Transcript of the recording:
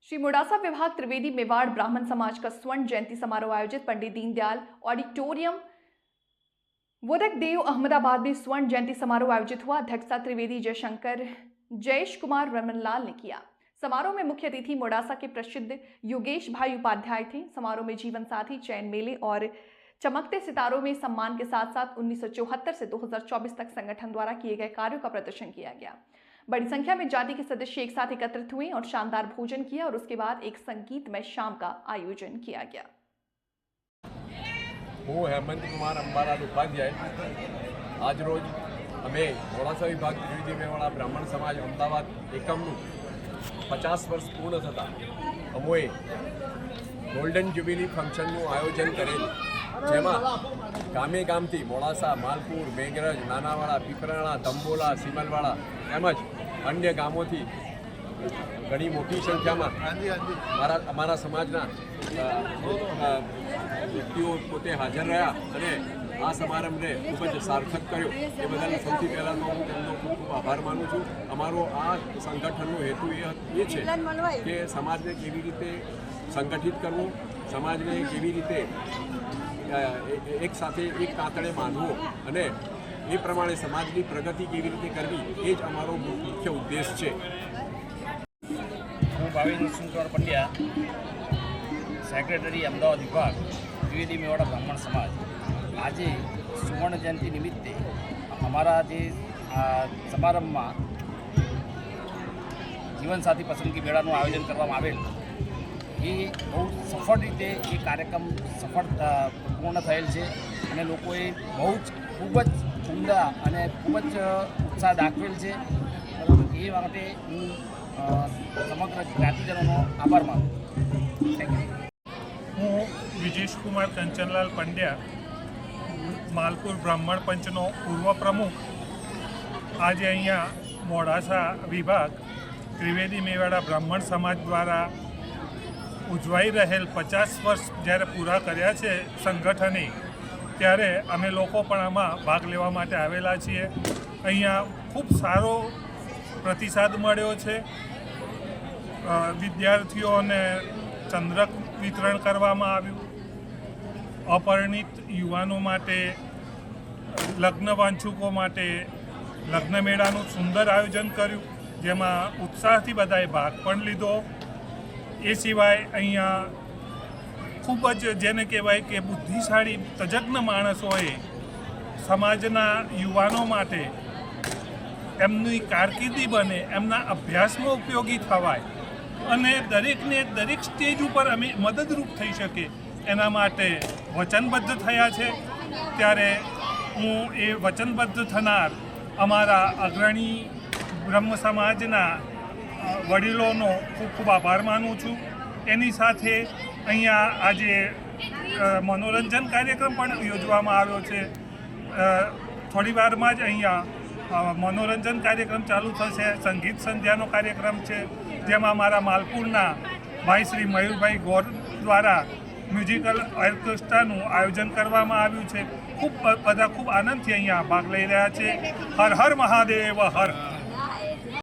श्री मोडासा विभाग त्रिवेदी मेवाड़ ब्राह्मण समाज का स्वर्ण जयंती समारोह आयोजित पंडित दीनदयाल ऑडिटोरियम वोदकदेव अहमदाबाद में स्वर्ण जयंती समारोह आयोजित हुआ। अध्यक्षता त्रिवेदी जयशंकर जयेश कुमार रमनलाल ने किया। समारोह में मुख्य अतिथि मोडासा के प्रसिद्ध योगेश भाई उपाध्याय थे। समारोह में जीवन साथी चयन मेले और चमकते सितारों में सम्मान के साथ साथ 1974 से 2024 तक संगठन द्वारा किए गए कार्यों का प्रदर्शन किया गया। बड़ी संख्या में जाति के सदस्य एक साथ एकत्रित हुए और शानदार भोजन किया और उसके बाद एक संगीतमय शाम का आयोजन किया गया। હું હેમંત કુમાર અંબાલાલ ઉપાધ્યાય આજ રોજ અમે મોડાસા વિભાગ ત્રિવેદી મેવાડા બ્રાહ્મણ સમાજ અમદાવાદ એકમનું 50 વર્ષ પૂર્ણ થતાં અમોએ ગોલ્ડન જ્યુબિલી ફંક્શનનું આયોજન કરેલ, જેમાં ગામે ગામથી મોડાસા, માલપુર, મેઘરજ, નાનાવાડા, પીપરાણા, તંબોલા, સિમલવાડા તેમજ અન્ય ગામોથી ઘણી મોટી સંખ્યામાં અમારા સમાજના વ્યક્તિઓ પોતે હાજર રહ્યા અને આ સમારંભને ખૂબ જ સાર્થક કર્યો। એ બદલ સૌથી પહેલાં તો હું તેમનો ખૂબ ખૂબ આભાર માનું છું। અમારો આ સંગઠનનો હેતુ એ છે કે સમાજને કેવી રીતે સંગઠિત કરવું, સમાજને કેવી રીતે એક સાથે એક કાતડે બાંધવો અને એ પ્રમાણે સમાજની પ્રગતિ કેવી રીતે કરવી, એ જ અમારો મુખ્ય ઉદ્દેશ છે। હું ભાવિન નરસિંહકુમાર પંડ્યા, સેક્રેટરી અમદાવાદ વિભાગ ત્રિવેદી મેવાડા બ્રાહ્મણ સમાજ। આજે સુવર્ણ જયંતિ નિમિત્તે અમારા જે સમારંભમાં જીવનસાથી પસંદગી મેળાનું આયોજન કરવામાં આવેલ, એ બહુ સફળ રીતે એ કાર્યક્રમ સફળ પૂર્ણ થયેલ છે અને લોકોએ બહુ જ ખૂબ જ ઉમદા અને ખૂબ જ ઉત્સાહ દાખવેલ છે। એ માટે હું સમગ્ર જ્ઞાતિજનોનો આભાર માનું। Thank you. હું વિજેશ કુમાર કંચનલાલ પંડ્યા, માલપુર બ્રાહ્મણ પંચનો પૂર્વ પ્રમુખ, આજે અહીંયા મોડાસા વિભાગ ત્રિવેદી મેવાડા બ્રાહ્મણ સમાજ દ્વારા ઉજવાઈ રહેલ 50 વર્ષ જ્યારે પૂરા કર્યા છે સંગઠને, ત્યારે અમે લોકો પણ આમાં ભાગ લેવા માટે આવેલા છીએ। અહીંયા ખૂબ સારો પ્રતિસાદ મળ્યો છે। વિદ્યાર્થીઓને ચંદ્રક વિતરણ કરવામાં આવ્યું, અપરિણિત યુવાનો માટે, લગ્ન વાંછુકો માટે લગ્ન મેળાનું સુંદર આયોજન કર્યું, જેમાં ઉત્સાહથી બધાએ ભાગ પણ લીધો। એ સિવાય અહીંયા ખૂબ જ જેને કહેવાય કે બુદ્ધિશાળી તજજ્ઞ માણસોએ સમાજના યુવાનો માટે એમની કારકિર્દી બને, એમના અભ્યાસમાં ઉપયોગી થવાય અને દરેકને દરેક સ્ટેજ ઉપર અમે મદદરૂપ થઈ શકે એના માટે વચનબદ્ધ થયા છે। ત્યારે હું એ વચનબદ્ધ થનાર અમારા અગ્રણી બ્રહ્મ સમાજના વડીલોનો ખૂબ ખૂબ આભાર માનું છું। એની સાથે અહીંયા આજે મનોરંજન કાર્યક્રમ પણ યોજવામાં આવ્યો છે। થોડી વારમાં જ અહીંયા મનોરંજન કાર્યક્રમ ચાલુ થશે। સંગીત સંધ્યાનો કાર્યક્રમ છે, જેમાં અમારા માલપુરના ભાઈ શ્રી મયુરભાઈ ગોર દ્વારા મ્યુઝિકલ ઓર્કેસ્ટ્રાનું આયોજન કરવામાં આવ્યું છે। ખૂબ બધા ખૂબ આનંદથી અહીંયા ભાગ લઈ રહ્યા છે। હર હર મહાદેવ હર।